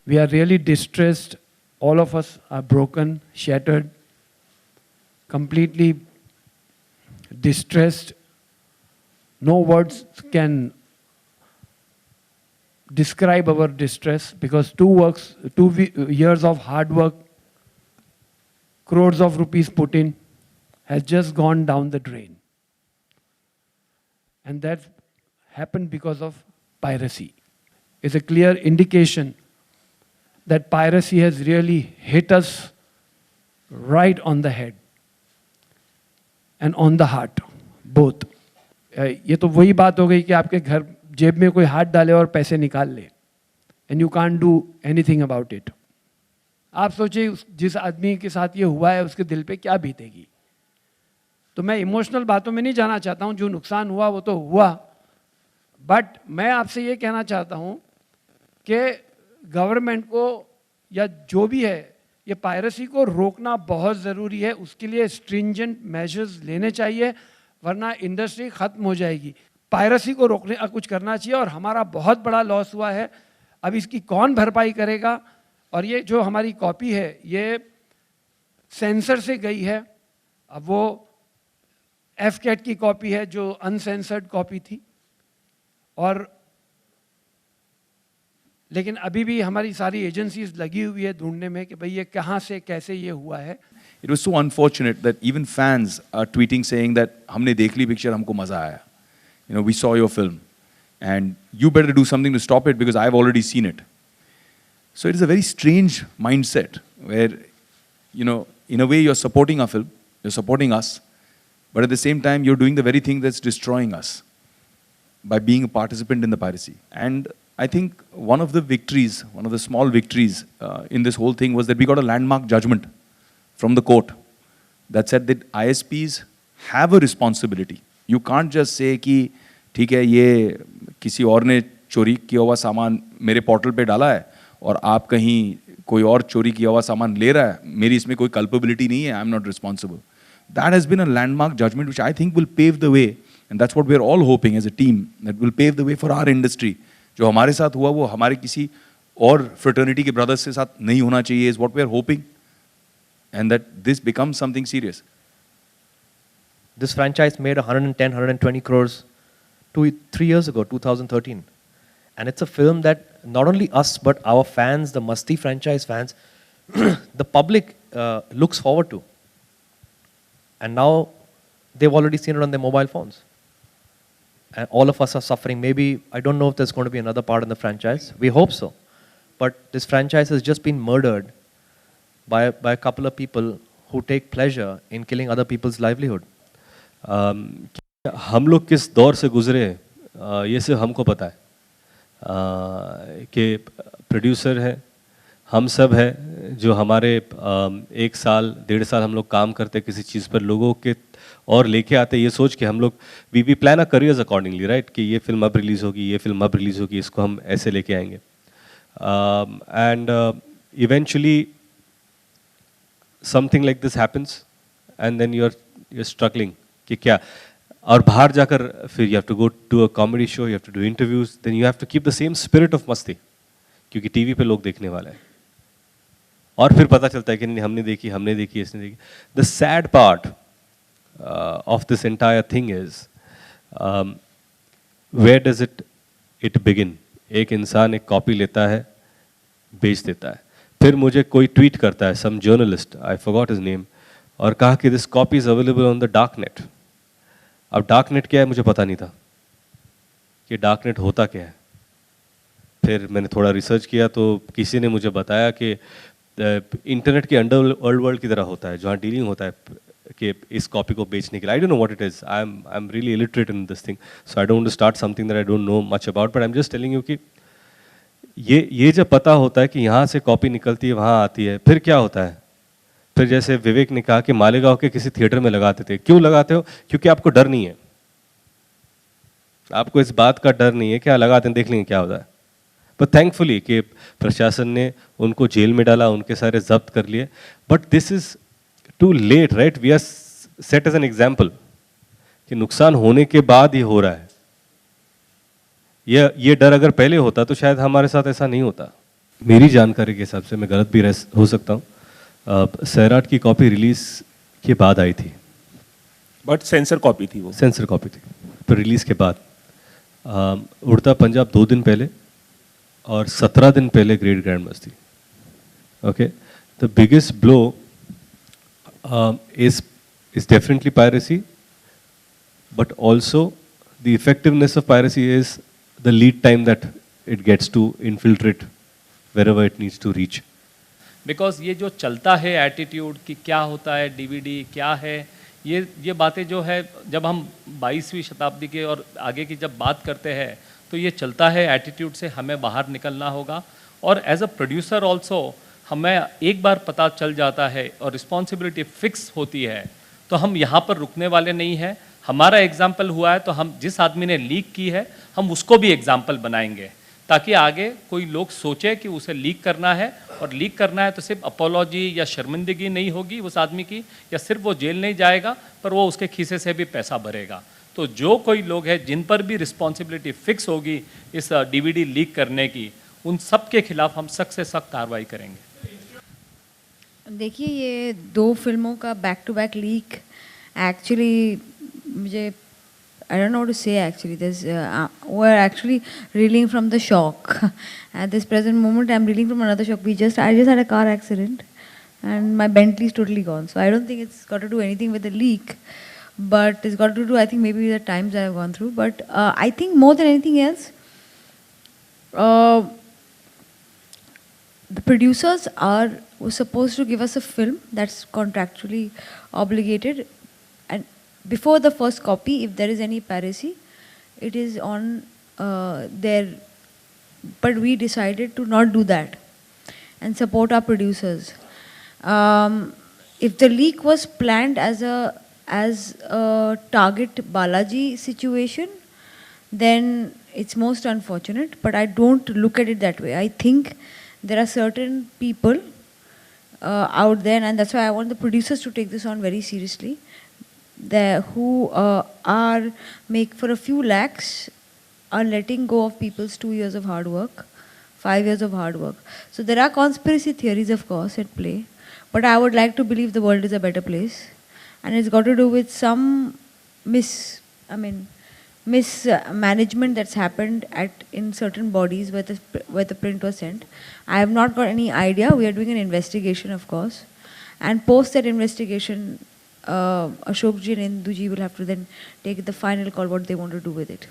We are really distressed. All of us are broken, shattered, completely distressed. No words can describe our distress, because 2 years of hard work, crores of rupees put in, has just gone down the drain. And that happened because of piracy. It's a clear indication that piracy has really hit us right on the head and on the heart, both. ये तो वही बात हो गई कि आपके घर जेब में कोई हाथ डाले और पैसे निकाल ले, and you can't do anything about it. आप सोचिए जिस आदमी के साथ ये हुआ है उसके दिल पे क्या बीतेगी. तो मैं इमोशनल बातों में नहीं जाना चाहता हूँ, जो नुकसान हुआ वो तो हुआ, बट मैं आपसे ये कहना चाहता हूँ कि गवर्नमेंट को या जो भी है, ये पायरेसी को रोकना बहुत ज़रूरी है. उसके लिए स्ट्रिंजेंट मेजर्स लेने चाहिए, वरना इंडस्ट्री ख़त्म हो जाएगी. पायरेसी को रोकने का कुछ करना चाहिए. और हमारा बहुत बड़ा लॉस हुआ है, अब इसकी कौन भरपाई करेगा. और ये जो हमारी कॉपी है ये सेंसर से गई है, अब वो एफकेट की कॉपी है जो अनसेंसर्ड कॉपी थी. और लेकिन अभी भी हमारी सारी एजेंसीज लगी हुई है ढूंढने में कि भाई ये कहाँ से कैसे ये हुआ है. It was so unfortunate that even fans are tweeting saying that हमने देख ली पिक्चर, हमको मजा आया. You know, we saw your film and you better do something to stop it because I've already seen it. So it is a very strange mindset where, you know, in a way you're supporting our film, you're supporting us, but at the same time you're doing the very thing that's destroying us by being a participant in the piracy. And I think one of the victories, one of the small victories in this whole thing was that we got a landmark judgment from the court that said that ISPs have a responsibility. You can't just say कि ठीक है ये किसी और ने चोरी किया हुआ सामान मेरे पोर्टल पे डाला है और आप कहीं कोई और चोरी किया हुआ सामान ले रहा है, मेरी इसमें कोई culpability नहीं है, I am not responsible. That has been a landmark judgment which I think will pave the way, and that's what we are all hoping as a team, that will pave the way for our industry. जो हमारे साथ हुआ वो हमारे किसी और fraternity के brothers के साथ नहीं होना चाहिए, is what we are hoping, and that this becomes something serious. This franchise made 110, 120 crores 3 years ago, 2013. And it's a film that not only us, but our fans, the Masti franchise fans, the public looks forward to. And now they've already seen it on their mobile phones. And all of us are suffering. Maybe, I don't know if there's going to be another part in the franchise. We hope so. But this franchise has just been murdered by a couple of people who take pleasure in killing other people's livelihood. हम लोग किस दौर से गुजरे ये सिर्फ हमको पता है कि प्रोड्यूसर है, हम सब है जो हमारे 1 साल 1.5 साल हम लोग काम करते किसी चीज़ पर, लोगों के और लेके आते ये सोच के हम लोग we plan a careers accordingly, right, कि ये फिल्म अब रिलीज़ होगी, ये फिल्म अब रिलीज़ होगी, इसको हम ऐसे लेके आएंगे. And eventually something like this happens and then you are struggling कि क्या, और बाहर जाकर फिर you have to go to a comedy show, you have to do interviews, then you have to keep the same spirit of masti, क्योंकि TV पे लोग देखने वाले हैं. और फिर पता चलता है कि नहीं हमने देखी इसने देखी. The sad part of this entire thing is where does it begin. एक इंसान एक कॉपी लेता है, बेच देता है, फिर मुझे कोई ट्वीट करता है, some journalist, I forgot his name, और कहा कि this copy is available on the dark net. अब डार्क नेट क्या है मुझे पता नहीं था कि डार्क नेट होता क्या है. फिर मैंने थोड़ा रिसर्च किया तो किसी ने मुझे बताया कि इंटरनेट के अंडरवर्ल्ड की तरह होता है, जहाँ डीलिंग होता है कि इस कॉपी को बेचने के लिए. I don't know what it is, I am really illiterate in this thing, so I don't start something that I don't know much about, but I am just telling you कि ये जब पता होता है कि यहाँ से कॉपी निकलती है वहाँ आती है, फिर क्या होता है. फिर जैसे विवेक ने कहा कि मालेगांव के किसी थिएटर में लगाते थे. क्यों लगाते हो? क्योंकि आपको डर नहीं है, आपको इस बात का डर नहीं है कि लगाते हैं देख लेंगे क्या होता है. बट थैंकफुली कि प्रशासन ने उनको जेल में डाला, उनके सारे जब्त कर लिए. But this is too late, right. We are set as an example कि नुकसान होने के बाद ही हो रहा है. ये डर अगर पहले होता तो शायद हमारे साथ ऐसा नहीं होता. मेरी जानकारी के हिसाब से, मैं गलत भी हो सकता हूँ, सैराट की कॉपी रिलीज के बाद आई थी, बट सेंसर कॉपी थी वो। सेंसर कॉपी थी, पर रिलीज के बाद। उड़ता पंजाब 2 दिन पहले और 17 दिन पहले ग्रेट ग्रैंड मस्ती। Okay, the biggest blow is definitely piracy, but also the effectiveness of piracy is the lead time that it gets to infiltrate wherever it needs to reach. Because ये जो चलता है एटीट्यूड कि क्या होता है DVD क्या है, ये बातें जो है जब हम 22वीं शताब्दी के और आगे की जब बात करते हैं तो ये चलता है एटीट्यूड से हमें बाहर निकलना होगा। और एज अ प्रोड्यूसर ऑल्सो हमें एक बार पता चल जाता है और रिस्पॉन्सिबिलिटी फिक्स होती है तो हम यहाँ पर रुकने वाले नहीं हैं। हमारा एग्जाम्पल हुआ है तो हम जिस आदमी ने लीक की है हम उसको भी एग्जाम्पल बनाएंगे ताकि आगे कोई लोग सोचे कि उसे लीक करना है, और लीक करना है तो सिर्फ अपोलॉजी या शर्मिंदगी नहीं होगी उस आदमी की, या सिर्फ वो जेल नहीं जाएगा पर वो उसके खीसे से भी पैसा भरेगा। तो जो कोई लोग हैं जिन पर भी रिस्पॉन्सिबिलिटी फिक्स होगी इस डीवीडी लीक करने की, उन सब के खिलाफ हम सख्त से सख्त कार्रवाई करेंगे। देखिए, ये 2 फिल्मों का back to back leak actually मुझे I don't know what to say actually. We're actually reeling from the shock. At this present moment, I'm reeling from another shock. I just had a car accident and my Bentley is totally gone. So I don't think it's got to do anything with the leak, but it's got to do, I think, maybe the times I've gone through. But I think more than anything else, the producers were supposed to give us a film that's contractually obligated, and before the first copy, if there is any piracy, it is on their. But we decided to not do that and support our producers. If the leak was planned as a target Balaji situation, then it's most unfortunate. But I don't look at it that way. I think there are certain people out there, and that's why I want the producers to take this on very seriously, who are for a few lakhs are letting go of people's 2 years of hard work, 5 years of hard work. So there are conspiracy theories, of course, at play, but I would like to believe the world is a better place, and it's got to do with some mismanagement that's happened in certain bodies where the print was sent. I have not got any idea. We are doing an investigation, of course, and post that investigation, Ashok ji and Indu ji will have to then take the final call what they want to do with it.